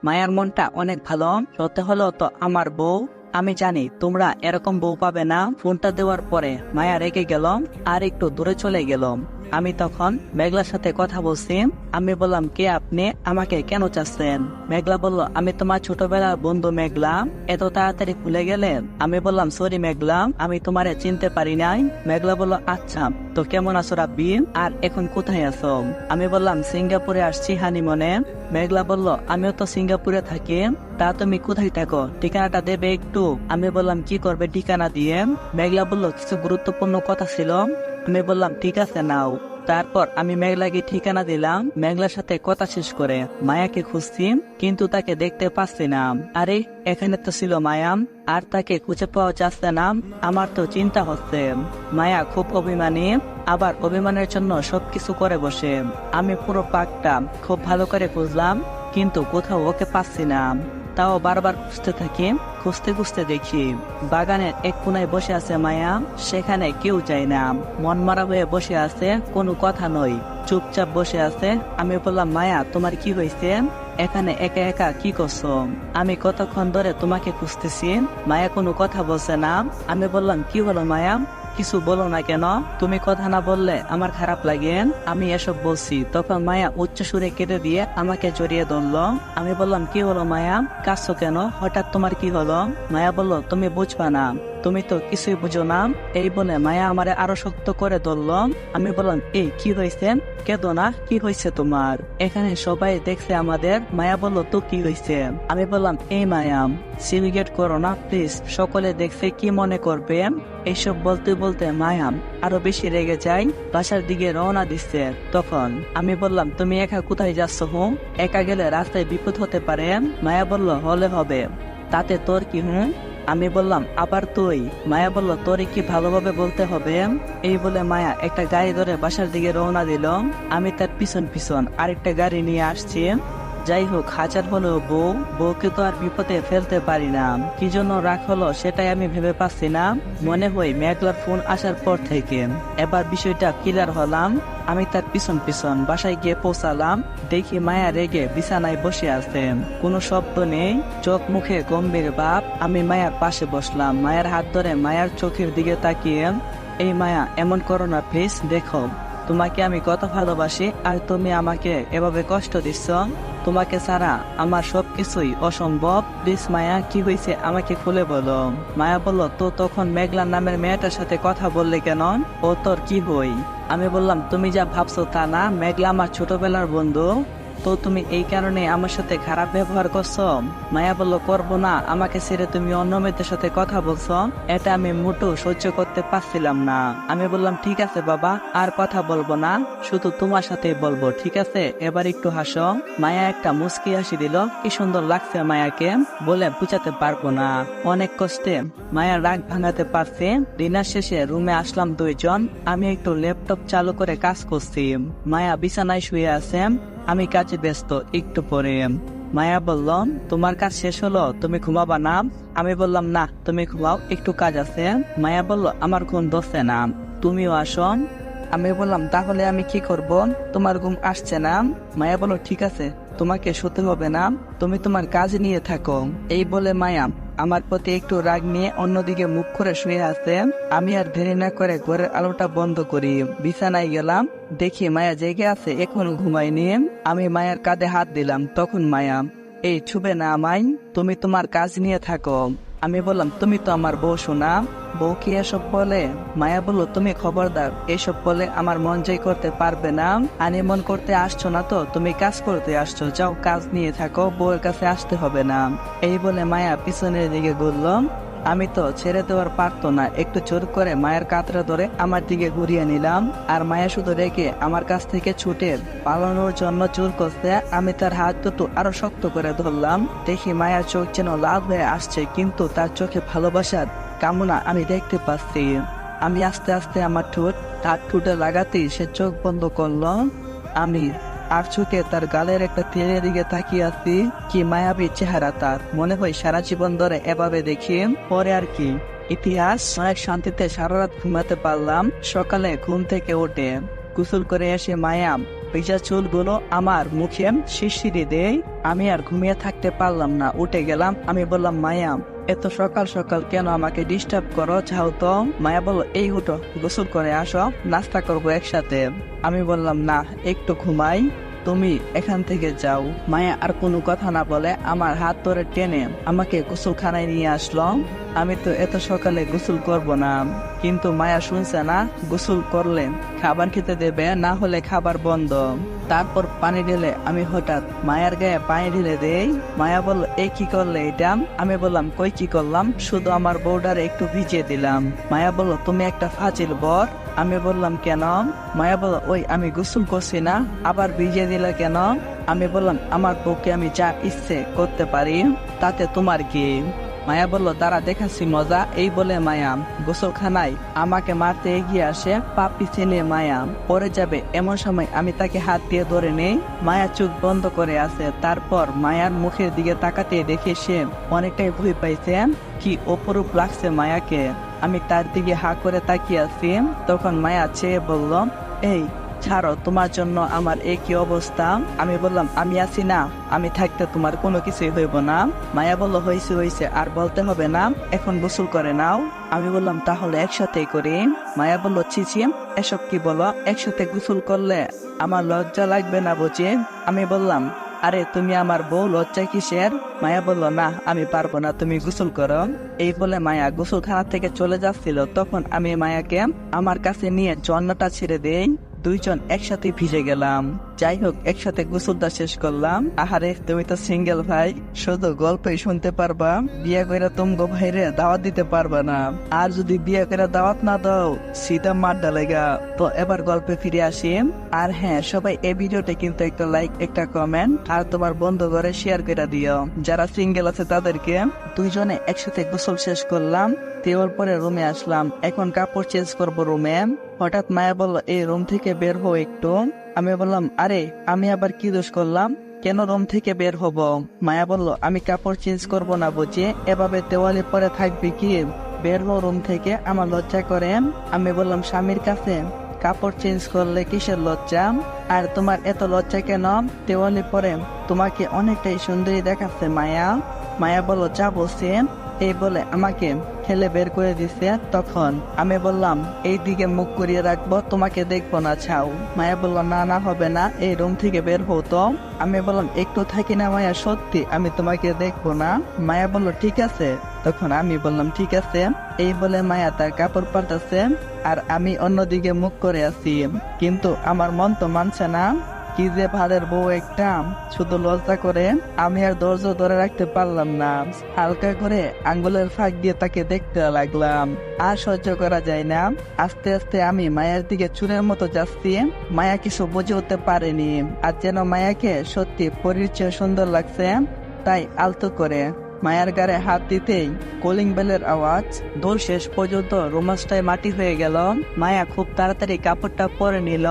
মায়ার মনটা অনেক ভালো। সত্যি হলো তো আমার বউ। আমি জানি তোমরা এরকম বউ পাবে না। ফোনটা দেওয়ার পরে মায়া রেগে গেল আর একটু দূরে চলে গেল। আমি তখন মেঘলার সাথে কথা বলছি। আমি বললাম, কে আপনি, আমাকে কেন চাচ্ছেন? মেঘলা বলল, আমি তোমার ছোটবেলার বন্ধু মেঘলা। এত তাড়াতাড়ি ভুলে গেলে? আমি বললাম, সরি মেঘলা, আমি তোমারে চিনতে পারি নাই। মেঘলা বলল, আচ্ছা তো কেমন আছো রাব্বি, আর এখন কোথায় আছো? আমি বললাম, সিঙ্গাপুরে আসছি হানিমুনে। মেঘলা বলল, আমিও তো সিঙ্গাপুরে থাকি। তা তুমি কোথায় থাকো, ঠিকানাটা দেবে একটু? আমি বললাম, কি করবে ঠিকানা দিয়ে? মেঘলা বলল, কিছু গুরুত্বপূর্ণ কথা ছিল। আমি বললাম, ঠিক আছে নাও। তারপর আমি মেঘলাকে ঠিকানা দিলাম। মেঘলার সাথে কথা শেষ করে মায়াকে খুঁজছি, কিন্তু তাকে দেখতে পাচ্ছি না। আরে এখানে তো ছিল মায়া, আর তাকে খুঁজে পাওয়া যাচ্ছে না। আমার তো চিন্তা হচ্ছে। মায়া খুব অভিমানী, আবার অভিমানের জন্য সবকিছু করে বসে। আমি পুরো পার্কটা খুব ভালো করে খুঁজলাম, কিন্তু কোথাও ওকে পাচ্ছি না। তাও বারবার খুঁজতে থাকি। খুঁজতে খুঁজতে দেখি বাগানের এক কোনায় বসে আছে মায়া। সেখানে কেউ যায় না, মন মারা হয়ে বসে আছে, কোনো কথা নয়, চুপচাপ বসে আছে। আমি বললাম, মায়া তোমার কি হয়েছে, এখানে একা একা কি করছো? আমি কতক্ষণ ধরে তোমাকে খুঁজতেছি। মায়া কোনো কথা বলছে না। আমি বললাম, কি হলো মায়া, কিছু বলো না কেন? তুমি কথা না বললে আমার খারাপ লাগে। আমি এসব বলছি, তখন মায়া উচ্চ সুরে কেটে দিয়ে আমাকে জড়িয়ে ধরলো। আমি বললাম, কি হলো মায়া, কাঁদছো কেন, হঠাৎ তোমার কি হলো? মায়া বলল, তুমি বুঝবা না, তুমি তো কিছুই বুঝো না। এই বলে মায়া আমারে আরো শক্ত করে ধরলো। আমি বললাম, এই কি হয়েছে, কেঁদো না, কি হয়েছে তোমার? এখানে সবাই দেখছে আমাদের। মায়া বলল, তো কি হয়েছে? আমি বললাম, এই মায়া সিলিগেট করো না প্লিজ, সকলে দেখছে কি মনে করবে? এইসব বলতে বলতে মায়া আরো বেশি রেগে যায়, বাসার দিকে রওনা দিচ্ছে। তখন আমি বললাম, তুমি একা কোথায় যাচ্ছ? হুম, একা গেলে রাস্তায় বিপদ হতে পারে। মায়া বলল, হলে হবে, তাতে তোর কি? আমি বললাম, আবার তুই? মায়া বলল, তোরে কি ভালোভাবে বলতে হবে? এই বলে মায়া একটা গাড়ি ধরে বাসার দিকে রওনা দিল। আমি তার পিছন পিছন আরেকটা গাড়ি নিয়ে আসছি। যাই হোক, হাজার হলেও বউকে তো আর বিপদে ফেলতে পারি না। কি জন্য রাগ হলো সেটাই আমি ভেবে পাচ্ছি না। মনে হয় মেঘলার ফোন আসার পর থেকে এবার বিষয়টা ক্লিয়ার হলাম। আমি তার পিছন পিছন বাসায় গিয়ে পৌঁছালাম। দেখি মায়া রেগে বিছানায় বসে আছে, কোনো শব্দ নেই, চোখ মুখে গম্ভীর ভাব। আমি মায়ার পাশে বসলাম, মায়ের হাত ধরে মায়ের চোখের দিকে তাকিয়ে, এই মায়া এমন করো না প্লিজ, দেখো তোমাকে আমি কত ভালোবাসি, আর তুমি আমাকে এভাবে কষ্ট দিচ্ছ। তোমাকে ছাড়া আমার সবকিছুই অসম্ভব। প্লিজ মায়া, কি হয়েছে আমাকে খুলে বলো। মায়া বলল, তো তখন মেঘলা নামের মেয়েটার সাথে কথা বললে কেন, ও তোর কি হই? আমি বললাম, তুমি যা ভাবছো তা না, মেঘলা আমার ছোটবেলার বন্ধু। তো তুমি এই কারণে আমার সাথে খারাপ ব্যবহার করছো? মায়া বলল, করবো না, আমাকে ছেড়ে তুমি অন্য মেয়েদের সাথে কথা বলছো, এটা আমি মোটেও সহ্য করতে পারছিলাম না। আমি বললাম, ঠিক আছে বাবা, আর কথা বলবো না, শুধু তোমার সাথেই বলবো, ঠিক আছে? এবার একটু হাসো। মায়া একটা মুচকি হাসি দিল। কি সুন্দর লাগছে মায়াকে, বলে বুঝাতে পারবো না। অনেক কষ্টে মায়ার রাগ ভাঙাতে পারছে। ডিনার শেষে রুমে আসলাম দুইজন। আমি একটু ল্যাপটপ চালু করে কাজ করছি। মায়া বিছানায় শুয়ে আছে, আমি কাজে ব্যস্ত। একটু পরে মায়া বলল, তোমার কাজ শেষ হলো, তুমি ঘুমাবা না? আমি বললাম, না তুমি ঘুমাও, একটু কাজ আছে। মায়া বলল, আমার ঘুম ধরছে না, তুমিও আসো। আমি বললাম, তাহলে আমি কি করব, তোমার ঘুম আসছে না? মায়া বলল, ঠিক আছে, তোমাকে শুতে হবে না, তুমি তোমার কাজ নিয়ে থাকো। এই বলে মায়া আমার প্রতি একটু রাগ নিয়ে অন্যদিকে মুখ করে শুয়ে আছে। আমি আর দেরি না করে ঘরের আলোটা বন্ধ করি, বিছানায় গেলাম। দেখি মায়া জেগে আছে, এখনো ঘুমায়নি। আমি মায়ের কাঁধে হাত দিলাম। তখন মায়া, এই ছুবে না আমায়, তুমি তোমার কাজ নিয়ে থাকো। আমি বললাম, তুমি তো আমার বউ শোনা, বউ কি এসব বলে? মায়া বলল, তুমি খবরদার, এসব বলে আমার মন জয় করতে পারবে না। হানিমুন করতে আসছো না তো, তুমি কাজ করতে আসছো, যাও কাজ নিয়ে থাকো, বউয়ের কাছে আসতে হবে না। এই বলে মায়া পিছনের দিকে ঘুরল। আমি তো ছেড়ে দেওয়ার পারতো না, একটু জোর করে মায়ের কাতরা ধরে আমার দিকে ঘুরিয়ে নিলাম। আর মায়া শুধু রেখে আমার কাছ থেকে ছুটে পালানোর জন্য জোর করতে। আমি তার হাত দুটো আরো শক্ত করে ধরলাম। দেখি মায়ের চোখ যেন লাল হয়ে আসছে, কিন্তু তার চোখে ভালোবাসার কামনা আমি দেখতে পাচ্ছি। আমি আস্তে আস্তে আমার ঠোঁট তার ঠোঁটে লাগাতেই সে চোখ বন্ধ করলো। আমি আর চোখে তার গালের একটা তেলের দিকে তাকিয়ে আছি। কি মায়াবী চেহারা তার, মনে হয় সারা জীবন ধরে এভাবে দেখি। পরে আর কি ইতিহাস। অনেক শান্তিতে সারা রাত ঘুমাতে পারলাম। সকালে ঘুম থেকে উঠে গোসল করে এসে মায়া ভিজা চুলগুলো আমার মুখে শিরশিরি দেয়। আমি আর ঘুমিয়ে থাকতে পারলাম না, উঠে গেলাম। আমি বললাম, মায়া এত সকাল সকাল কেন আমাকে ডিস্টার্ব করো, যাও তো। মায়া বলল, এই উঠো, গোসল করে আসো, নাস্তা করবো একসাথে। আমি বললাম, না, একটু ঘুমাই, তুমি এখান থেকে যাও। মায়া আর কোনো কথা না বলে আমার হাত ধরে টেনে আমাকে গোসলখানায় নিয়ে আসলো। আমি তো এত সকালে গোসল করব না, কিন্তু মায়া শুনছে না। গোসল করলে খাবার খেতে দেবে, না হলে খাবার বন্ধ। তারপর পানি ঢেলে আমি হঠাৎ মায়ের গায়ে পানি ঢেলে দেই। মায়া বলল, এই কি করলে এটা? আমি বললাম, কই কি করলাম, শুধু আমার বউডারে একটু ভিজিয়ে দিলাম। মায়া বলল, তুমি একটা ফাজিল বর। আমি বললাম, কেন? মায়া বলল, ওই আমি গোসল করছি না, আবার ভিজিয়ে দিলে কেন? আমি বললাম, আমার বউকে আমি যা ইচ্ছে করতে পারি, তাতে তোমার কি? মায়া বলল, তারা দেখাচ্ছি মজা। এই বলে মায়া গোসলখানায় আমাকে মারতে এগিয়ে আসে। পা পিছিয়ে নিয়ে মায়া পড়ে যাবে, এমন সময় আমি তাকে হাত দিয়ে ধরে নেই। মায়া চোখ বন্ধ করে আছে। তারপর মায়ার মুখের দিকে তাকাতে দেখে সে অনেকটাই ভয় পাইছে। কি অপরূপ লাগছে মায়াকে। আমি তার দিকে হা করে তাকিয়ে আছি। তখন মায়া চেয়ে বলল, এই ছাড়ো, তোমার জন্য আমার একই অবস্থা। আমি বললাম, আমি আছি না, আমি থাকতে তোমার কোনো কিছুই হইব না। মায়া বলল, হয়েছে হয়েছে, আর বলতে হবে না, এখন গোসল করে নাও। আমি বললাম, তাহলে একসাথেই করি। মায়া বলল, ছিছি, এসব কি বলো, একসাথে গোসল করলে আমার লজ্জা লাগবে না বুঝি? আমি বললাম, আরে তুমি আমার বউ, লজ্জা কিসের? মায়া বলল, না, আমি পারবো না, তুমি গোসল করো। এই বলে মায়া গোসলখানা থেকে চলে যাচ্ছিল। তখন আমি মায়াকে আমার কাছে নিয়ে জন্নাটা ছেড়ে দেই। দুইজন একসাথে ভিজে গেলাম। যাই হোক, একসাথে গোসলটা শেষ করলাম। আহারে, তুমি তো সিঙ্গেল ভাই, শুধু গল্পই শুনতে পারবা, বিয়ে করে তুমগো ভাইরে দাওয়াত দিতে পারবা না। আর যদি বিয়ে করে দাওয়াত না দাও, সিধা মার ডালেগা। তো এবার গল্পে ফিরে আসি। আর হ্যাঁ, সবাই এই ভিডিওতে কিন্তু একটা লাইক, একটা কমেন্ট আর তোমার বন্ধু ঘরে শেয়ার করে দিও। যারা সিঙ্গেল আছে তাদেরকে। দুইজনে একসাথে গোসল শেষ করলাম, দেওয়ার পরে রুমে আসলাম। এখন কাপড় চেঞ্জ করবো রুমে। হঠাৎ মায়া বলল, এই রুম থেকে বের হো একটু। আমি বললাম, আরে আমি আবার কি দোষ করলাম, কেন রুম থেকে বের হব? মায়া বলল, আমি কাপড় চেঞ্জ করব না বুঝে, এভাবে দেওয়ালে পরে থাকবে কি? বের হো রুম থেকে, আমার লজ্জা করে। আমি বললাম, স্বামীর কাছে কাপড় চেঞ্জ করলে কিসের লজ্জা? আর তোমার এত লজ্জা কেন? দেওয়ালে পরে তোমাকে অনেকটাই সুন্দরী দেখাচ্ছে মায়া। মায়া বলল, যা বলছে। এই বলে আমাকে ঠেলে বের করে দিছে। তখন আমি বললাম, এই দিকে মুখ করিয়ে রাখবো, তোমাকে দেখবো না, ছাও। মায়া বলল, না না, হবে না, এই রুম থেকে বের হতো। আমি বললাম, একটু থাকি না মায়া, সত্যি আমি তোমাকে দেখবো না। মায়া বলল, ঠিক আছে। তখন আমি বললাম, ঠিক আছে। এই বলে মায়া তার কাপড় পাল্টাছে, আর আমি অন্যদিকে মুখ করে আছি। কিন্তু আমার মন তো মানছে না। কি যে ভাড়ের বউ একটা, শুধু লজ্জা করে। আমি আর ধৈর্য ধরে রাখতে পারলাম না, হালকা করে আঙ্গুলের ফাঁক দিয়ে তাকে দেখতে লাগলাম। আর সহ্য করা যায় না। আস্তে আস্তে আমি মায়ের দিকে চুরের মতো যাচ্ছি। মায়া কিছু বুঝে উঠতে পারেনি, আর যেন মায়াকে সত্যি পরীর চেয়ে সুন্দর লাগছে, তাই আলতো করে মায়ার গায়ে হাত দিতেই কলিং বেলের আওয়াজ। দোল শেষ পর্যন্ত রোমান্সটাই মাটি হয়ে গেল। মায়া খুব তাড়াতাড়ি কাপড়টা পরে নিল।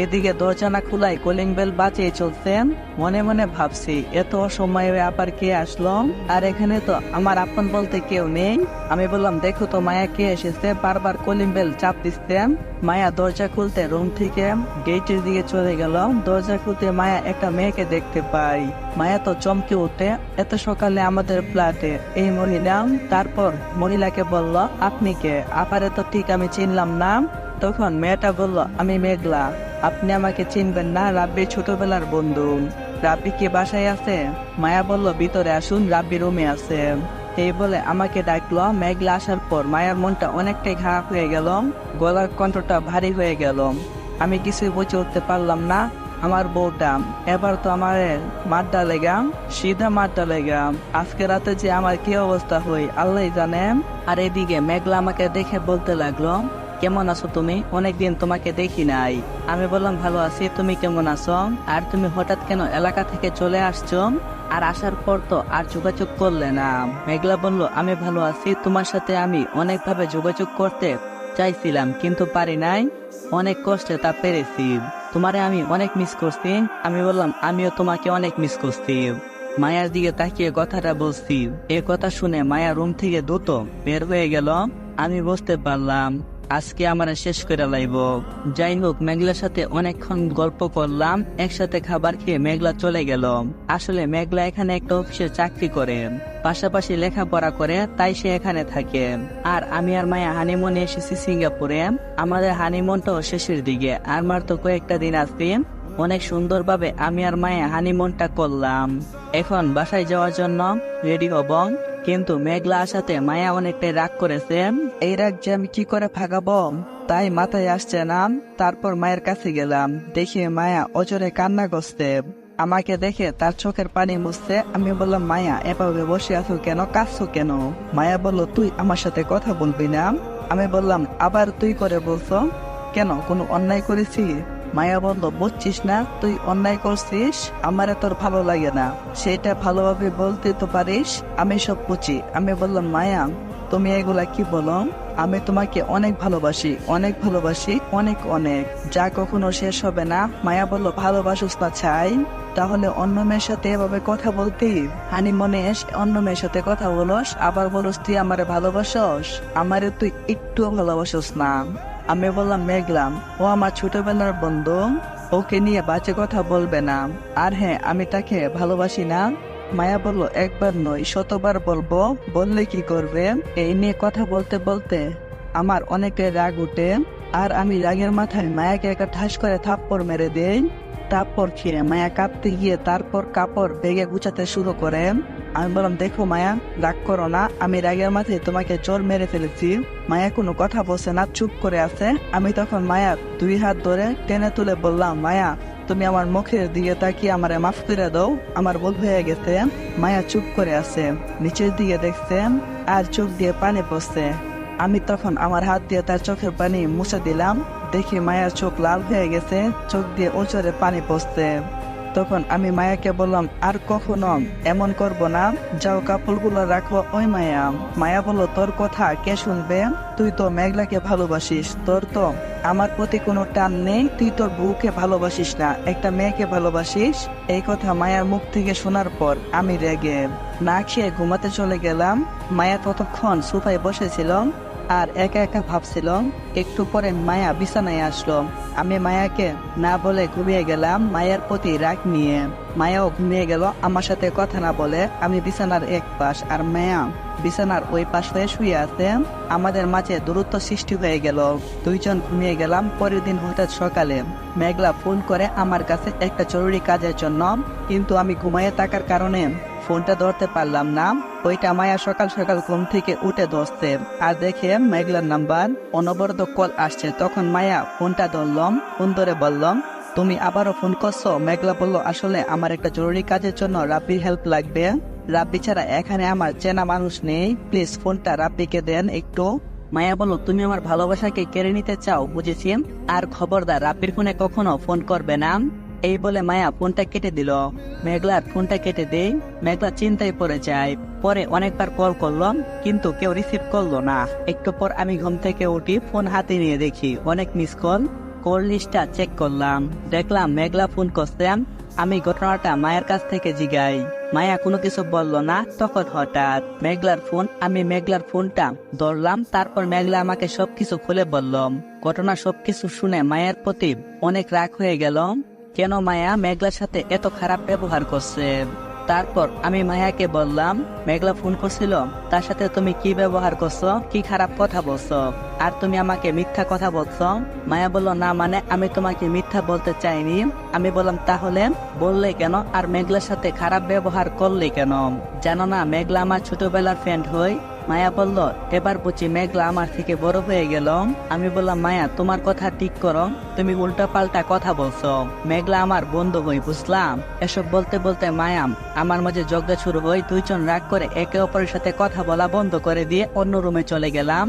এদিকে দরজা না খোলায় কলিং বেল বাজিয়ে চলছে। মনে মনে ভাবছি, এত সময় আবার কে আসলো, আর এখানে তো আমার আপন বলতে কেউ নেই। আমি বললাম, দেখো তো মায়া কে এসেছে, বারবার কলিং বেল চাপ দিচ্ছে। মায়া দরজা খুলতে রুম থেকে গেটের দিকে চলে গেল। দরজা খুলতে মায়া একটা মেয়েকে দেখতে পাই। মায়া তো চমকে উঠে, এত সকালে আমাদের ফ্ল্যাটে এই মহিলা। তারপর মহিলাকে বলল, আপনি কে? আপারে তো ঠিক আমি চিনলাম না। তখন মেয়েটা বলল, আমি মেঘলা, আপনি আমাকে চিনবেন না, রাব্বির ছোটবেলার বন্ধু। রাব্বি কি বাসায় আছে? মায়া বলল, ভিতরে আসুন, রাব্বি রুমে আছে। এই বলে আমাকে ডাকলো। মেঘলা আসার পর মায়ার মনটা অনেকটাই খারাপ হয়ে গেল, গলার কণ্ঠটা ভারী হয়ে গেল। আমি কিছুই বুঝে উঠতে পারলাম না। আমার বউটা এবার তো আমার মারটা লেগা, সিধা মারটা লেগা। আজকে রাতে যে আমার কি অবস্থা হই আল্লাহ জানে। আর এদিকে মেঘলা আমাকে দেখে বলতে লাগলো, কেমন আছো তুমি? অনেকদিন তোমাকে দেখি নাই। আমি বললাম, ভালো আছি, তুমি কেমন আছো? আর তুমি হঠাৎ কেন এলাকা থেকে চলে আসছো? আর আসার পর তো আর যোগাযোগ করলে না। মেঘলা বলল, আমি ভালো আছি, তোমার সাথে আমি অনেকভাবে যোগাযোগ করতে চাইছিলাম, কিন্তু পারি নাই। অনেক কষ্টে তা পেরেছি। তোমারে আমি অনেক মিস করছি। আমি বললাম, আমিও তোমাকে অনেক মিস করছি। মায়ার দিকে তাকিয়ে কথাটা বলছি। এ কথা শুনে মায়া রুম থেকে দ্রুত বের হয়ে গেল। আমি বুঝতে পারলাম আজকে আমার শেষ করে লাইব। যাই হোক, মেঘলার সাথে অনেকক্ষণ গল্প করলাম, একসাথে খাবার খেয়ে মেঘলা চলে গেল। আসলে মেঘলা এখানে একটা অফিসে চাকরি করে, পাশাপাশি লেখাপড়া করে, তাই সে এখানে থাকে। আর আমি আর মায়া হানিমুনে এসেছি সিঙ্গাপুরে। আমাদের হানিমুনটাও শেষের দিকে, আর মার তো কয়েকটা দিন আছে। অনেক সুন্দরভাবে আমি আর মায়া হানিমুনটা করলাম। এখন বাসায় যাওয়ার জন্য রেডি হব, কিন্তু মেঘলা আসাতে মায়া অনেকটাই রাগ করেছে। এই রাগ যে আমি কি করে ভাগাবো তাই মাথায় আসছে না। তারপর মায়ের কাছে গেলাম, দেখি মায়া অজরে কান্না করছে। আমাকে দেখে তার চোখের পানি মুছছে। আমি বললাম, মায়া এভাবে বসে আছো কেন, কাঁদছো কেন? মায়া বলল, তুই আমার সাথে কথা বলবি না? আমি বললাম, আবার তুই করে বলছো কেন, কোনো অন্যায় করেছি? মায়া বলল, বুঝছিস না তুই অন্যায় করছিস, আমারে তোর ভালো লাগে না, সেটা ভালোভাবে বলতে তো পারিস। আমি সব বুঝি। আমি বললাম, মায়া তুমি এগুলা কি বলো? আমি তোমাকে অনেক ভালোবাসি, অনেক ভালোবাসি, অনেক অনেক, যা কখনো শেষ হবে না। মায়া বলল, ভালোবাসুস না ছাই, তাহলে অন্য মেয়ের সাথে এভাবে কথা বলতি? হানিমুনে এসে অন্য মেয়ের সাথে কথা বলস, আবার বলস তুই আমারে ভালোবাসস? আমারে তুই একটুও ভালোবাসস না। আমি বললাম, মেঘলাম ও আমার ছোটবেলার বন্ধু, ওকে নিয়ে বাজে কথা বলবে না। আর হ্যাঁ, আমি তাকে ভালোবাসি না। মায়া বলল, একবার নয় শতবার বলবো, বললে কি করবে? এই নিয়ে কথা বলতে বলতে আমার অনেকটাই রাগ উঠে, আর আমি রাগের মাথায় মায়াকে একটা ঠাস করে থাপ্পড় মেরে দেই। থাপ্পড় খেয়ে মায়া কাঁপতে গিয়ে তারপর কাপড় বেগে গুছাতে শুরু করে। আমি বললাম, দেখো মায়া, রাগ করো না, আমি রাগের মাথায় তোমাকে চোর মেরে ফেলেছি। মায়া কোনো কথা বলছে না, চুপ করে আছে। আমি তখন মায়ার 2 হাত ধরে টেনে তুলে বললাম, মায়া তুমি আমার মুখের দিকে তাকিয়ে আমারে মাফ করে দাও, আমার ভুল হয়ে গেছে। মায়া চুপ করে আছে, নিচের দিকে দেখছে আর চোখ দিয়ে পানি পড়ছে। আমি তখন আমার হাত দিয়ে তার চোখের পানি মুছে দিলাম। দেখি মায়ার চোখ লাল হয়ে গেছে, চোখ দিয়ে ওচরে পানি পড়ছে। তখন আমি মায়াকে বললাম, আর কখনো এমন করব না, যাও কাপড়গুলো রাখো। ওই মায়া, মায়া বলল, তোর কথা কে শুনবে? তুই তো মেঘলাকে ভালোবাসিস, তোর তো আমার প্রতি কোনো টান নেই, তুই তোর বউকে ভালোবাসিস না, একটা মেয়েকে ভালোবাসিস। এই কথা মায়ার মুখ থেকে শোনার পর আমি রেগে না খেয়ে ঘুমাতে চলে গেলাম। মায়া ততক্ষণ সোফায় বসেছিল আর একা একা ভাবছিল। একটু পরে মায়া বিছানায় আসলো। আমি মায়াকে না বলে ঘুমিয়ে গেলাম মায়ের প্রতি রাগ নিয়ে। মায়াও ঘুমিয়ে গেল আমার সাথে কথা না বলে। আমি বিছানার এক পাশ আর মায়া বিছানার ওই পাশ হয়ে শুয়ে আছে। আমাদের মাঝে দূরত্ব সৃষ্টি হয়ে গেল, দুইজন ঘুমিয়ে গেলাম। পরের দিন হঠাৎ সকালে মেঘলা ফোন করে আমার কাছে একটা জরুরি কাজের জন্য, কিন্তু আমি ঘুমাইয়ে থাকার কারণে ফোনটা ধরতে পারলাম না। ওইটা মায়া সকাল সকাল ঘুম থেকে উঠে ধরছে আর দেখে মেঘলার নাম্বার অনবরত কল আসছে। তখন মায়া ফোনটা ধরলাম, ফোন ধরে বললাম, তুমি আবারও ফোন করছো? মেঘলা বলল, আসলে আমার একটা জরুরি কাজের জন্য রাব্বির হেল্প লাগবে। রাব্বি ছাড়া এখানে আমার চেনা মানুষ নেই, প্লিজ ফোনটা রাব্বিকে দেন একটু। মায়া বলল, তুমি আমার ভালোবাসাকে কেড়ে নিতে চাও, বুঝেছি, আর খবরদার রাব্বির ফোনে কখনো ফোন করবে না। এই বলে মায়া ফোনটা কেটে দিল। মেঘলার ফোনটা কেটে দেই। মেঘলা চিন্তায় পড়ে যায়। পরে অনেকবার কল করলাম, কিন্তু কেউ রিসিভ করলো না। একটু পর আমি ঘুম থেকে উঠি, ফোন হাতে নিয়ে দেখি অনেক মিস কল। কল লিস্টটা চেক করলাম, দেখলাম মেঘলা ফোন করছে। আমি ঘটনাটা মায়ের কাছ থেকে জিগাই। মায়া কোনো কিছু বলল না। তখন হঠাৎ মেঘলার ফোন, আমি মেঘলার ফোনটা ধরলাম। তারপর মেঘলা আমাকে সবকিছু খুলে বললাম। ঘটনা সবকিছু শুনে মায়ের প্রতি অনেক রাগ হয়ে গেল। কেন মায়া মেঘলার সাথে এত খারাপ ব্যবহার করছে? তারপর আমি মায়াকে বললাম, মেঘলা ফোন করছিল, তার সাথে তুমি কি ব্যবহার করছো, কি খারাপ কথা বলছো, আর তুমি আমাকে মিথ্যা কথা বলছো? মায়া বলল, না মানে আমি তোমাকে মিথ্যা বলতে চাইনি। আমি বললাম, তাহলে বললে কেন, আর মেঘলার সাথে খারাপ ব্যবহার করলে কেন? জানো না মেঘলা আমার ছোটবেলার ফ্রেন্ড হয়। মায়া বলল, এবার বুঝি মেঘলা আমার থেকে বড় হয়ে গেল। আমি বললাম, মায়া তোমার কথা ঠিক করো, তুমি উল্টা পাল্টা কথা বলছো। মেঘলা আমার বন্ধু হই, বুঝলাম। এসব বলতে বলতে মায়া আমার মাঝে ঝগড়া শুরু হয়। দুইজন রাগ করে একে অপরের সাথে কথা বলা বন্ধ করে দিয়ে অন্য রুমে চলে গেলাম।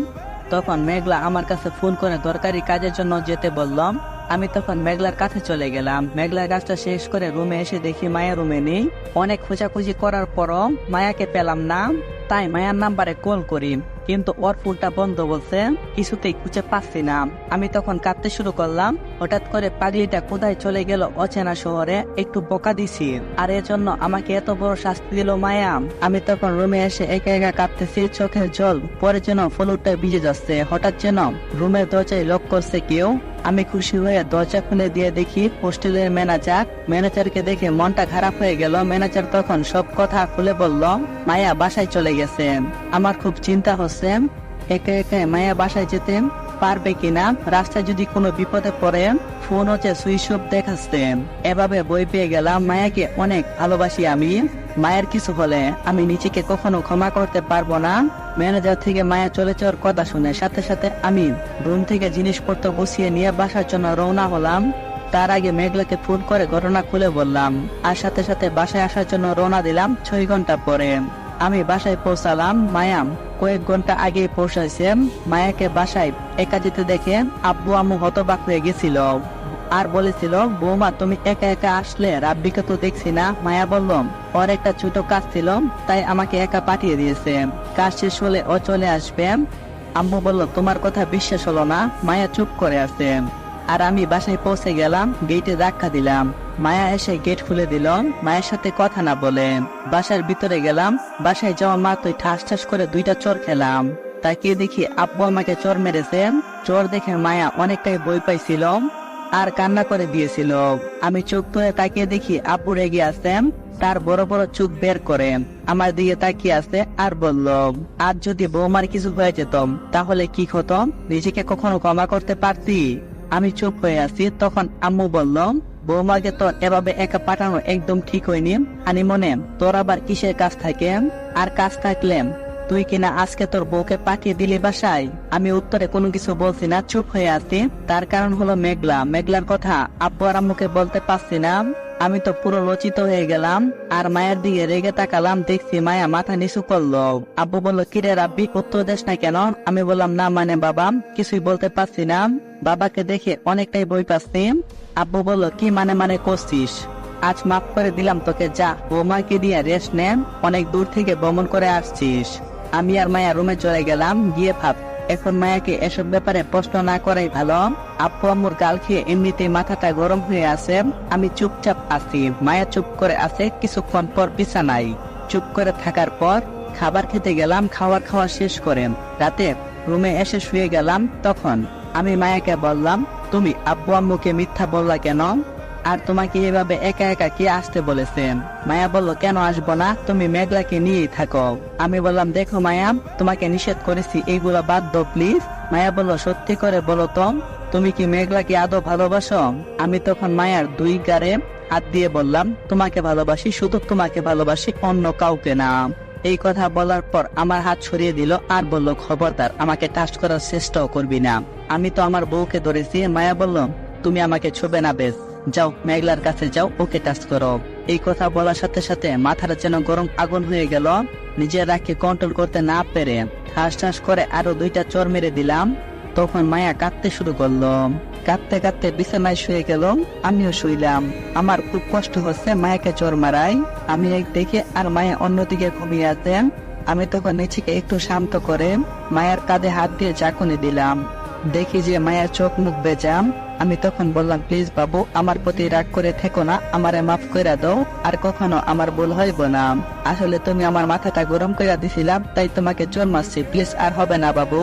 তখন মেঘলা আমার কাছে ফোন করে দরকারি কাজের জন্য যেতে বললাম। আমি তখন মেঘলার কাছে চলে গেলাম। মেঘলার কাজটা শেষ করে রুমে এসে দেখি মায়া রুমে নেই। অনেক খোঁজাখুঁজি করার পরও মায়াকে পেলাম না, তাই মায়ার নাম্বারে কল করি। কিন্তু ওর ফোনটা বন্ধ বলছে, কিছুতেই খুঁজে পাচ্ছি না। আমি তখন কাঁদতে শুরু করলাম। হঠাৎ করে পাগলিটা কোথায় চলে গেল অচেনা শহরে, একটু বকা দিছি, আর এর জন্য আমাকে এত বড় শাস্তি দিল মায়া। আমি তখন রুমে এসে একা একা কাঁদতেছি, চোখের জল পরে যেন ফ্লোরটা ভিজে যাচ্ছে। হঠাৎ যেন রুমের দরজায় লক করছে কেউ। আমি খুশি হয়ে দরজা খুলে দিয়ে দেখি হোস্টেলের ম্যানেজারকে দেখে মনটা খারাপ হয়ে গেল। ম্যানেজার তখন সব কথা খুলে বলল মায়া বাসায় চলে গেছে। আমার খুব চিন্তা হচ্ছে একা একা মায়া বাসায় যেতে পারবে কিনা, রাস্তায় যদি কোনো বিপদে পড়ে। ফোন হচ্ছে সুইচ অফ দেখাচ্ছে। এভাবে বই পেয়ে গেলাম। মায়াকে অনেক ভালোবাসি আমি। মায়ের কিছু হলে আমি নিজেকে কখনো ক্ষমা করতে পারবো না। ম্যানেজার থেকে মায়া চলে যাওয়ার কথা শুনে সাথে সাথে আমি রুম থেকে জিনিসপত্র গুছিয়ে নিয়ে বাসার জন্য রওনা হলাম। তার আগে মেঘলাকে ফোন করে ঘটনা খুলে বললাম, আর সাথে সাথে বাসায় আসার জন্য রওনা দিলাম। 6 ঘন্টা পরে আমি বাসায় পৌঁছালাম। মায়া কয়েক ঘন্টা আগে পৌঁছাইছে। মায়াকে বাসায় একা যেতে দেখে আব্বু আম্মু হতবাক হয়ে গেছিল আর বলেছিল, বৌমা তুমি একা একা আসলে, রাব্বিকে তো দেখছি না। মায়া বলল ওর একটা ছোট কাজ ছিল, তাই আমাকে একা পাঠিয়ে দিয়েছে, কাজ শেষ হলে ও চলে আসবে। আম্মু বলল তোমার কথা বিশ্বাস হলো না। মায়া চুপ করে আছে। আর আমি বাসায় পৌঁছে গেলাম, গেটে ধাক্কা দিলাম। মায়া এসে গেট খুলে দিল, মায়ের সাথে কথা না বলে। বাসার ভিতরে গেলাম। বাসায় যাওয়া মাত্রই ঠাস ঠাস করে 2টা চোর খেলাম। তাকিয়ে দেখি আব্বু আমাকে চোর মেরেছে। চোর দেখে মায়া অনেকটাই ভয় পাইছিল আর কান্না করে দিয়েছিল। আমি চোখ ধরে তাকিয়ে দেখি আব্বু রেগে আছেন। তার বড় বড় চোখ বের করে আমার দিকে তাকিয়ে আছে আর বলল, আজ যদি বৌমার কিছু হয়ে যেত তাহলে কি হতো, নিজেকে কখনো ক্ষমা করতে পারতি? আমি চুপ হয়ে আছি। তখন আম্মু বলল, বৌমাকে তো এভাবে একা পাঠানো একদম ঠিক হয়নি। আনি মনে তোর আবার কিসের কাজ থাকে? আর কাজ থাকলে তুই কিনা আজকে তোর বউকে পাঠিয়ে দিলি বাসায়? আমি উত্তরে কোনো কিছু বলছি না, চুপ হয়ে আছি। তার কারণ হলো মেঘলার কথা আব্বু আর আম্মুকে বলতে পারছি না। আমি তো পুরো লজ্জিত হয়ে গেলাম আর মায়ের দিকে রেগে তাকালাম। দেখছি মায়া মাথা নিচু করলো। আব্বু বললো, কিরে রাব্বি, উত্তর দেশ না কেন? আমি বললাম, না মানে বাবা, কিছুই বলতে পারছি না। বাবাকে দেখে অনেকটাই ভয় পাচ্ছি। আব্বু বললো, কি মানে করছিস? আজ মাফ করে দিলাম তোকে, যা বৌমাকে দিয়ে রেস্ট নে, অনেক দূর থেকে ভ্রমণ করে আসছিস। আমি আর মায়া রুমে চলে গেলাম। গিয়ে ভাব এখন মায়াকে এসব ব্যাপারে প্রশ্ন না করাই ভালো। আব্বু আম্মুর গাল খেয়ে এমনিতেই মাথাটা গরম হয়ে আছে। আমি চুপচাপ আছি, মায়া চুপ করে আছে। কিছুক্ষণ পর বিছানায় চুপ করে থাকার পর খাবার খেতে গেলাম। খাওয়া শেষ করে রাতে রুমে এসে শুয়ে গেলাম। তখন আমি মায়াকে বললাম, তুমি আব্বু আম্মুকে মিথ্যা বললা কেন? আর তোমাকে এভাবে একা একা কে আসতে বলেছেন? মায়া বলল, কেন আসবো না, তুমি মেঘলাকে নিয়েই থাকো। আমি বললাম, দেখো মায়া, তোমাকে নিষেধ করেছি, এইগুলো বাদ দাও প্লিজ। মায়া বলল, সত্যি করে বলো তো, তুমি কি মেঘলাকে আদৌ ভালোবাসো? আমি তখন মায়ার 2 গারে হাত দিয়ে বললাম, তোমাকে ভালোবাসি, শুধু তোমাকে ভালোবাসি, অন্য কাউকে না। এই কথা বলার পর আমার হাত সরিয়ে দিল আর বলল, খবরদার আমাকে টাচ করার চেষ্টাও করবি না। আমি তো আমার বউকে ধরেছি। মায়া বলল, তুমি আমাকে ছুবে না, বেশ, যাও মেঘলার কাছে যাও, ওকে টাচ করো। এই কথা বলার সাথে সাথে মাথাটা যেন গরম আগুন হয়ে গেল। নিজের রাগকে কন্ট্রোল করতে না পেরে ঠাস ঠাস করে আরো 2টা চোর মেরে দিলাম। তখন মায়া কাঁদতে শুরু করলো। কাঁদতে কাঁদতে বিছানায় শুয়ে গেল। আমিও শুইলাম। আমার খুব কষ্ট হচ্ছে মায়াকে চোর মারাই। আমি এক দেখে আর মায়া অন্যদিকে ঘুমিয়ে আছে। আমি তখন নিজেকে একটু শান্ত করে মায়ের কাঁধে হাত দিয়ে ঝাঁকুনি দিলাম। দেখি যে মায়ের চোখ মুখ বেজাম। আমি তখন বললাম, প্লিজ বাবু, আমার প্রতি রাগ করে থেকো না, আমারে মাফ করে দাও, আর কখনো আমার ভুল হইব না। আসলে তুমি আমার মাথাটা গরম করে দিছিলাম, তাই তোমাকে চোর মারছি, প্লিজ আর হবে না বাবু,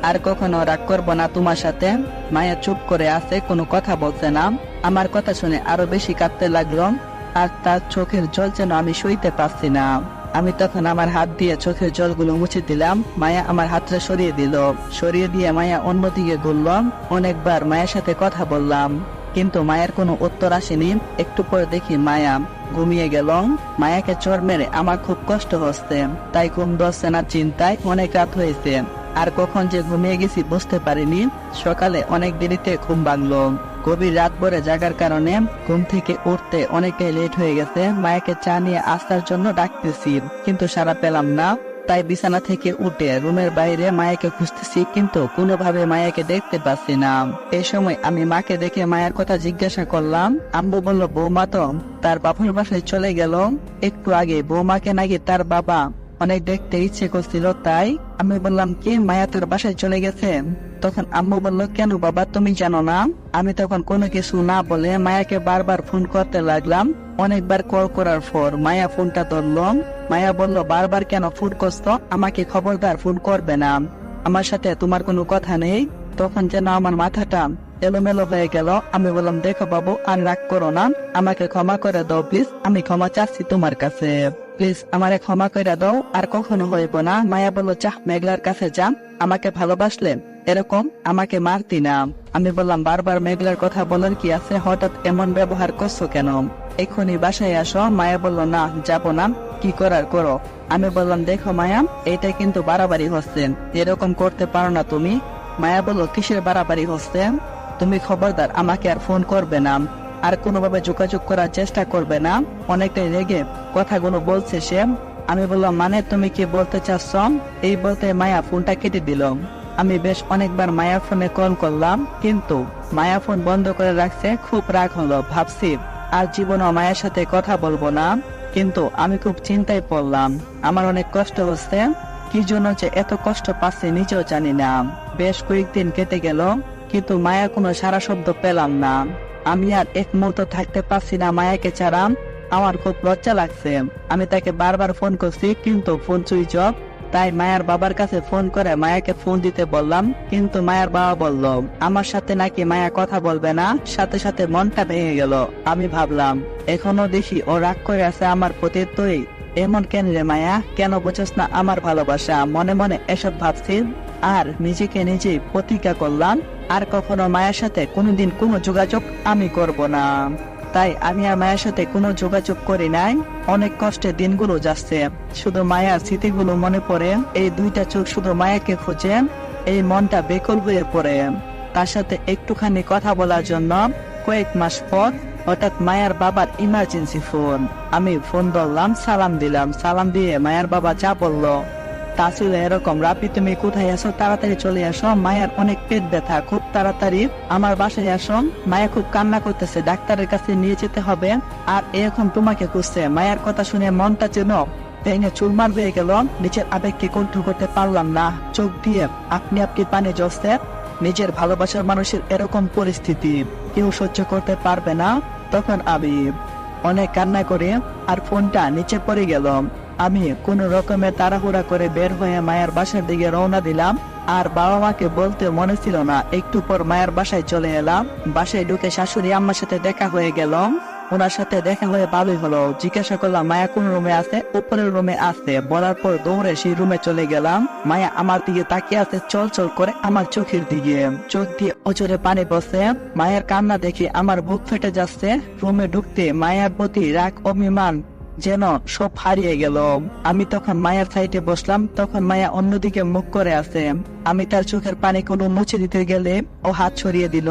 আর কখনো রাগ করবো না তোমার সাথে। মায়া চুপ করে আছে, কোনো কথা বলছে না। আমার কথা শুনে আরো বেশি কাঁদতে লাগলো আর তার চোখের জল যেন আমি সইতে পারছি না। আমি তখন আমার হাত দিয়ে চোখের জলগুলো মুছে দিলাম। মায়া আমার হাতটা সরিয়ে দিয়ে মায়া অন্যদিকে ঘুরলাম। অনেকবার মায়ের সাথে কথা বললাম, কিন্তু মায়ের কোনো উত্তর আসেনি। একটু পরে দেখি মায়া ঘুমিয়ে গেল। মায়াকে চোর মেরে আমার খুব কষ্ট হচ্ছে, তাই ঘুম ধরছে না চিন্তায়। অনেক রাত হয়েছে, আর কখন যে ঘুমিয়ে গেছি বুঝতে পারিনি। সকালে অনেক দেরিতে ঘুম ভাঙলো। গভীর রাত ভরে জাগার কারণে ঘুম থেকে উঠতে অনেকটাই লেট হয়ে গেছে। মায়াকে চা নিয়ে আসার জন্য ডাকতেছি, কিন্তু সাড়া পেলাম না। তাই বিছানা থেকে উঠে রুমের বাইরে মায়াকে খুঁজতেছি, কিন্তু কোনোভাবে মায়াকে দেখতে পাচ্ছি না। এই সময় আমি মাকে দেখে মায়ের কথা জিজ্ঞাসা করলাম। আম্মু বলল, বৌমা তো তার বাবার বাসায় চলে গেল একটু আগে। বৌমাকে নাকি তার বাবা অনেক দেখতে ইচ্ছে করছিল, তাই আমি বললাম কি মায়া তোর বাসায় চলে গেছে? তখন আম্মু বললো কেন বাবা, তুমি জানো না? আমি তখন কোনো কিছু না বলে মায়াকে বারবার ফোন করতে লাগলাম। অনেকবার কল করার পর মায়া ফোনটা ধরলো। মায়া বলল বারবার কেন ফোন করছো, আমাকে খবরদার ফোন করবে না, আমার সাথে তোমার কোনো কথা নেই। তখন যেন আমার মাথাটা এলোমেলো হয়ে গেল। আমি বললাম দেখো বাবু, আর রাগ করো না, আমাকে ক্ষমা করে দাও প্লিজ, আমি ক্ষমা চাচ্ছি তোমার কাছে, প্লিজ আমারে ক্ষমা করে দাও, আর কখনো হইব না। মায়া বললো যা মেঘলার কাছে যা, আমাকে ভালোবাসলে এরকম আমাকে মারতি না। আমি বললাম বারবার মেঘলার কথা বলার কি আছে, হঠাৎ এমন ব্যবহার করছো কেন, এখনই বাসায় আসো। মায়া বললো না যাবো না, কি করার করো। আমি বললাম দেখো মায়া, এটা কিন্তু বাড়াবাড়ি হচ্ছে, এরকম করতে পারো না তুমি। মায়া বললো কিসের বাড়াবাড়ি হচ্ছে, তুমি খবরদার আমাকে আর ফোন করবে না, আর কোনোভাবে যোগাযোগ করার চেষ্টা করবে না। অনেকটাই রেগে কথাগুলো বলছে সে। আমি বললাম মানে তুমি কি বলতে চাচ্ছ? এই বলতে মায়া ফোনটা কেটে দিল। আমি বেশ অনেকবার মায়া ফোনে কল করলাম, কিন্তু মায়া ফোন বন্ধ করে রাখছে। খুব রাগ হলো, ভাবছি আর জীবনে মায়ের সাথে কথা বলবো না। কিন্তু আমি খুব চিন্তায় পড়লাম, আমার অনেক কষ্ট হচ্ছে, কি জন্য যে এত কষ্ট পাচ্ছি নিজেও জানি না। বেশ কয়েকদিন কেটে গেল, কিন্তু মায়ের কোনো সারা শব্দ পেলাম না। আমি আর এক মুহূর্ত থাকতে পারছি না মায়াকে ছাড়া। আমার খুব লজ্জা লাগছে। আমি তাকে বারবার ফোন করছি, কিন্তু ফোন সুইচ অফ। তাই মায়ার বাবার কাছে ফোন করে মায়াকে ফোন দিতে বললাম, কিন্তু মায়ার বাবা বলল আমার সাথে নাকি মায়া কথা বলবে না। সাথে সাথে মনটা ভেঙে গেল। আমি ভাবলাম এখনো দেখি ও রাগ করে আছে আমার প্রতি, তুই এমন কেন রে মায়া, কেন বুঝছ না আমার ভালোবাসা? মনে মনে এসব ভাবছি, আর নিজেকে নিজেই প্রতিজ্ঞা করলাম আর কখনো মায়ের সাথে কোনোদিন কোনো যোগাযোগ আমি করব না। তাই আমি আর মায়ের সাথে কোনো যোগাযোগ করি নাই। অনেক কষ্টে দিনগুলো যাচ্ছে, শুধু মায়ার স্মৃতিগুলো মনে পড়ে। এই দুইটা চোখ শুধু মায়াকে খুঁজে, এই মনটা বেকল হয়ে পড়ে। তার সাথে একটুখানি কথা বলার জন্য কয়েক মাস পর হঠাৎ মায়ার বাবার ইমার্জেন্সি ফোন। আমি ফোন ধরলাম, সালাম দিলাম। সালাম দিয়ে মায়ার বাবা যা বললো তা ছিল এরকম, রাপি তুমি কোথায় আসো, তাড়াতাড়ি চলে আসো, মায়ের অনেক পেট ব্যথা, খুব তাড়াতাড়ি আমার বাসায় আসো, মায়া খুব কান্না করতেছে, ডাক্তারের কাছে নিয়ে যেতে হবে, আর এরকম তোমাকে খুঁজছে। মায়ের কথা শুনে মনটা যেন ভেঙে চুরমার হয়ে গেল। নিজের আবেগকে কন্ট্রোল করতে পারলাম না, চোখ দিয়ে আপনি পানি জ্বলছে। নিজের ভালোবাসার মানুষের এরকম পরিস্থিতি কেউ সহ্য করতে পারবে না। তখন আমি অনেক কান্না করে আর ফোনটা নিচে পড়ে গেল। আমি কোন রকমে তাড়াহুড়া করে বের হয়ে মায়ের বাসার দিকে রওনা দিলাম। আর বাবা মাকে বলতে মনে ছিল না, একটু পর মায়ের বাসায় চলে এলাম। বাসায় ঢুকে শাশুড়ি আম্মার সাথে দেখা হয়ে গেল। ওনার সাথে দেখা হয়ে ভালোই হলো। জিজ্ঞাসা করলাম মায়া কোন রুমে আছে? উপরের রুমে আছে। বলার পর দৌড়ে সেই রুমে চলে গেলাম। মায়া আমার দিকে তাকিয়ে আছে চল চল করে আমার চোখের দিকে, চোখ দিয়ে অজরে পানি পড়ছে। মায়ের কান্না দেখে আমার বুক ফেটে যাচ্ছে। রুমে ঢুকতে মায়ের প্রতি রাগ অভিমান যেন সব হারিয়ে গেল। আমি তখন মায়ের সাইডে বসলাম, তখন মায়া অন্যদিকে মুখ করে আছে। আমি তার চোখের পানি কোনো মুছে দিতে গেলে ও হাত ছড়িয়ে দিল।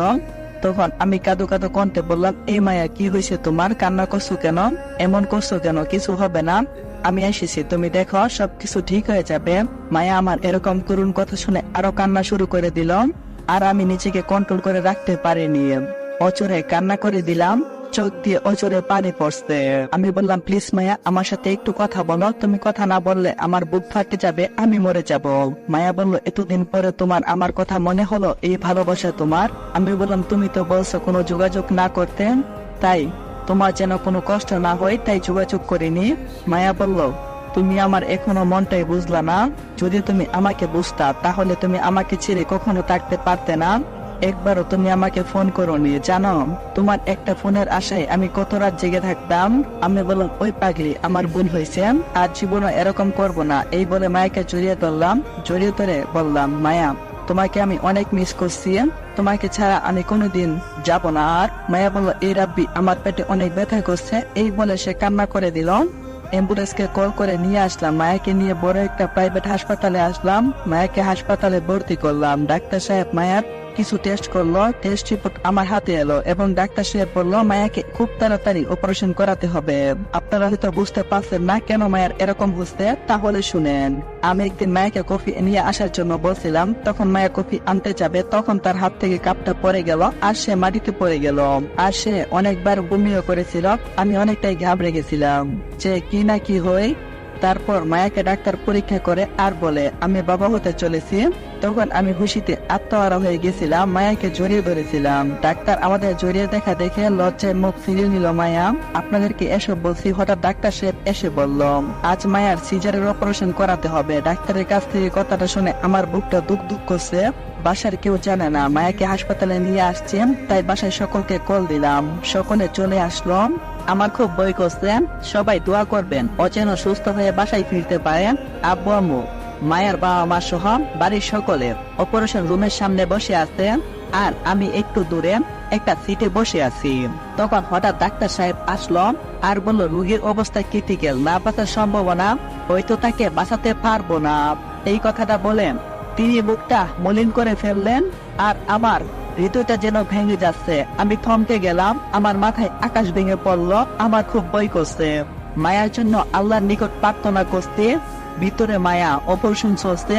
তখন আমি কাঁদো কাঁদো কণ্ঠে বললাম, এই মায়া কি হয়েছে তোমার, কান্না করছো কেন, এমন করছো কেন? কিছু হবে না, আমি এসেছি, তুমি দেখো সবকিছু ঠিক হয়ে যাবে। মায়া আমার এরকম করুণ কথা শুনে আরো কান্না শুরু করে দিল। আর আমি নিজেকে কন্ট্রোল করে রাখতে পারিনি, অচরে কান্না করে দিলাম। চোখ দিয়ে অজরে পানি পড়ছে। আমি বললাম প্লিজ মায়া আমার সাথে একটু কথা বলো, তুমি কথা না বললে আমার বুক ফাটে যাবে, আমি মরে যাব। মায়া বলল এতদিন পরে তোমার আমার কথা মনে হলো, এই ভালোবাসা তোমার? আমি বললাম তুমি তো বলছো কোনো যোগাযোগ না করতে, তাই তোমার যেন কোনো কষ্ট না হয় তাই যোগাযোগ করিনি। মায়া বলল তুমি আমার এখনো মনটাই বুঝলা না, যদি তুমি আমাকে বুঝতা তাহলে তুমি আমাকে ছেড়ে কখনো থাকতে পারতে না। একবারও তুমি আমাকে ফোন করোনি, জানো তোমার একটা ফোনের আশায় আমি কত রাত জেগে থাকতাম। আমি বললাম ওই পাগলি, আমার ভুল হয়েছে, আর জীবনে এরকম করব না। এই বলে মায়াকে জড়িয়ে ধরলাম। জড়িয়ে ধরে বললাম মায়া তোমাকে আমি অনেক মিস করছি, তোমাকে ছাড়া আমি কোনোদিন যাব না আর। মায়া বলল এই রাব্বি আমার পেটে অনেক ব্যথা করছে। এই বলে সে কান্না করে দিল। অ্যাম্বুলেন্সকে কল করে নিয়ে আসলাম। মায়াকে নিয়ে বড় একটা প্রাইভেট হাসপাতালে আসলাম। মায়াকে হাসপাতালে ভর্তি করলাম। ডাক্তার সাহেব মায়ার কিছু টেস্ট করলো। টেস্ট রিপোর্ট আমার হাতে এলো এবং ডাক্তার সাহেব বললো মায়াকে খুব তাড়াতাড়ি অপারেশন করাতে হবে। আপনারা হয়তো বুঝতে পারছেন না কেন মায়ের এরকম হচ্ছে, তাহলে শুনেন। আমি একদিন মায়াকে কফি নিয়ে আসার জন্য বলছিলাম, তখন মায়া কফি আনতে যাবে, তখন তার হাত থেকে কাপটা পড়ে গেল আর সে মাটিতে পড়ে গেল। আর সে অনেকবার বমিও করেছিল। আমি অনেকটাই ঘাবড়ে গেছিলাম যে কি না কি হয়। তারপর মায়াকে ডাক্তার পরীক্ষা করে আর বলে আমি বাবা হতে চলেছি। তখন আমি খুশিতে আত্মহারা হয়ে গেছিলাম, মায়াকে জড়িয়ে ধরেছিলাম। ডাক্তার আমাদের জড়িয়ে দেখা দেখে লজ্জায় মুখ ফিরিয়ে নিল মায়া। আপনাদেরকে এসব বলছি, হঠাৎ ডাক্তার সাহেব এসে বলল আজ মায়ার সিজারের অপারেশন করাতে হবে। ডাক্তারের কাছ থেকে কথাটা শুনে আমার বুকটা দুঃখ দুঃখ করছে। বাসার কেউ জানে না মায়াকে হাসপাতালে নিয়ে আসছে, তাই বাসায় সকলকে কল দিলাম, সকলে চলে আসলো। আমার খুব ভয় করছে, সবাই দোয়া করবেন ও যেন সুস্থ হয়ে বাসায় ফিরতে পারে। আব্বু আম্মু, মায়ের বাবা মা সহ বাড়ির সকলে অপারেশন রুমের সামনে বসে আছে, আর আমি একটু দূরে একটা সিটে বসে আছি। তখন হঠাৎ ডাক্তার সাহেব আসলো আর বলল রোগীর অবস্থা ক্রিটিক্যাল, না বাঁচার সম্ভাবনা, হয়তো তাকে বাঁচাতে পারবো না। এই কথাটা বলেন তিনি মুখটা মলিন করে ফেললেন, আর আমার হৃদয়টা যেন ভেঙে যাচ্ছে। আমি থমকে গেলাম, আমার মাথায় আকাশ ভেঙে পড়লো। আমার খুব ভয় করছে। মায়ার জন্য আল্লাহর নিকট প্রার্থনা করতে ভিতরে মায়া অপারেশন চলছে।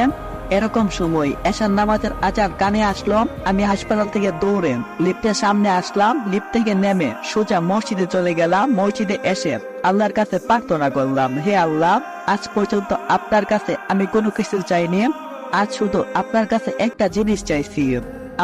এরকম সময় এশার নামাজের আজান কানে আসলো। আমি হাসপাতাল থেকে দৌড়ে লিফটের সামনে আসলাম, লিফট থেকে নেমে সোজা মসজিদে চলে গেলাম। মসজিদে এসে আল্লাহর কাছে প্রার্থনা করলাম, হে আল্লাহ, আজ পর্যন্ত আপনার কাছে আমি কোনো কিছু চাইনি, আজ শুধু আপনার কাছে একটা জিনিস চাইছি,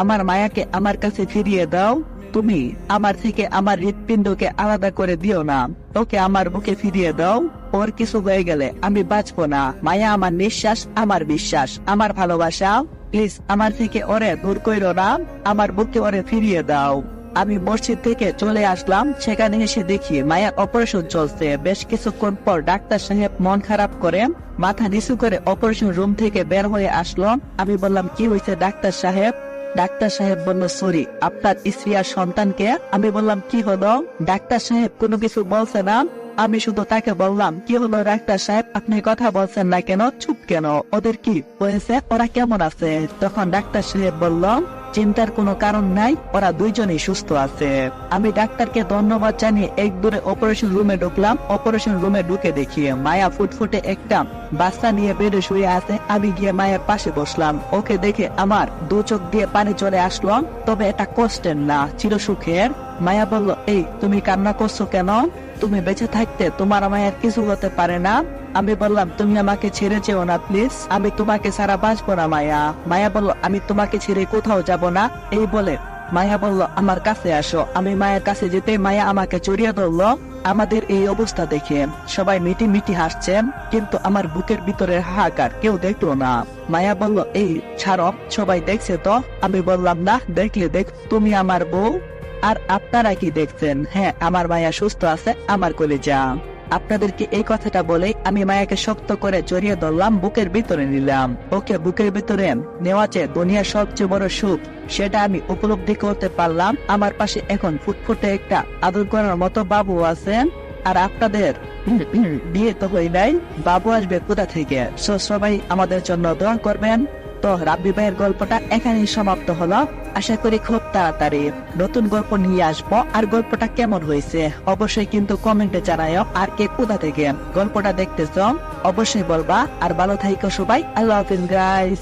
আমার মায়াকে আমার কাছে ফিরিয়ে দাও। তুমি আমার থেকে আমার হৃৎপিণ্ডকে আলাদা করে দিও না, ওকে আমার বুকে ফিরিয়ে দাও। ওর কিছু হয়ে গেলে আমি বাঁচবো না। মায়া আমার নিঃশ্বাস, আমার বিশ্বাস, আমার ভালোবাসা। প্লিজ আমার থেকে ওরে দূর কইরো না, আমার বুকে ওরে ফিরিয়ে দাও। আমি মসজিদ থেকে চলে আসলাম, সেখানে এসে দেখি মায়ের অপারেশন চলছে। বেশ কিছুক্ষণ পর ডাক্তার সাহেব মন খারাপ করে মাথা নিচু করে অপারেশন রুম থেকে বের হয়ে আসলো। আমি বললাম কি হয়েছে ডাক্তার সাহেব? ডাক্তার সাহেব বলল সরি, আপনার স্ত্রী আর সন্তানকে। আমি বললাম কি হলো? ডাক্তার সাহেব কোনো কিছু বলছে না। আমি শুধু তাকে বললাম কি হলো ডাক্তার সাহেব, আপনি কথা বলছেন না কেন, চুপ কেন, ওদের কি হয়েছে, ওরা কেমন আছে? তখন ডাক্তার সাহেব বলল চিন্তার কোনো কারণ নাই, ওরা দুইজনেই সুস্থ আছে। আমি ডাক্তারকে ধন্যবাদ জানিয়ে এক দূরে অপারেশন রুমে ঢুকলাম। অপারেশন রুমে ঢুকে দেখি মায়া ফুটফুটে একটা বাচ্চা নিয়ে বেডে শুয়ে আছে। আমি গিয়ে মায়ের পাশে বসলাম। ওকে দেখে আমার দু চোখ দিয়ে পানি চলে আসলো, তবে এটা কষ্টের না, চিরসুখের। মায়া বলল এই তুমি কান্না করছো কেন? তুমি বেঁচে থাকতে তোমার মায়ের কিছু হতে পারে না। আমি বললাম তুমি আমাকে ছেড়ে যেও না প্লিজ, আমি তোমাকে ছাড়া বাঁচবো না মায়া। মায়া বলল আমি তোমাকে ছেড়ে কোথাও যাব না। এই বলে মায়া বলল আমার কাছে আসো। আমি মায়ের কাছে যেতে মায়া আমাকে জড়িয়ে ধরলো। আমাদের এই অবস্থা দেখে সবাই মিটি মিটি হাসছেন, কিন্তু আমার বুকের ভিতরে হাহাকার কেউ দেখলো না। মায়া বলল এই ছাড়ো, সবাই দেখছে তো? আমি বললাম না, দেখলে দেখ, তুমি আমার বউ। আর আপনারা কি দেখছেন? হ্যাঁ, আমার মায়া সুস্থ আছে, আমার কলিজা। আপনাদেরকে এই কথাটা বলে আমি মায়াকে শক্ত করে জড়িয়ে ধরলাম, বুকের ভিতরে নিলাম। ওকে বুকের ভিতরে নেওয়া যে দুনিয়ার সবচেয়ে বড় সুখ, সেটা আমি উপলব্ধি করতে পারলাম। আমার পাশে এখন ফুটফুটে একটা আদর করার মতো বাবু আছেন। আর আপনাদের বিয়ে তো হই নাই, বাবু আসবে কোথা থেকে? সবাই আমাদের জন্য দোয়া করবেন। তো রাব্বি ভাইয়ের গল্পটা এখানেই সমাপ্ত হলো। আশা করি খুব তাড়াতাড়ি নতুন গল্প নিয়ে আসবো। আর গল্পটা কেমন হয়েছে অবশ্যই কিন্তু কমেন্টে জানাও। আর কে কোথা থেকে গল্পটা দেখতেছ অবশ্যই বলবা। আর ভালো থাইকো সবাই। আল্লাহ হাফেজ গাইস।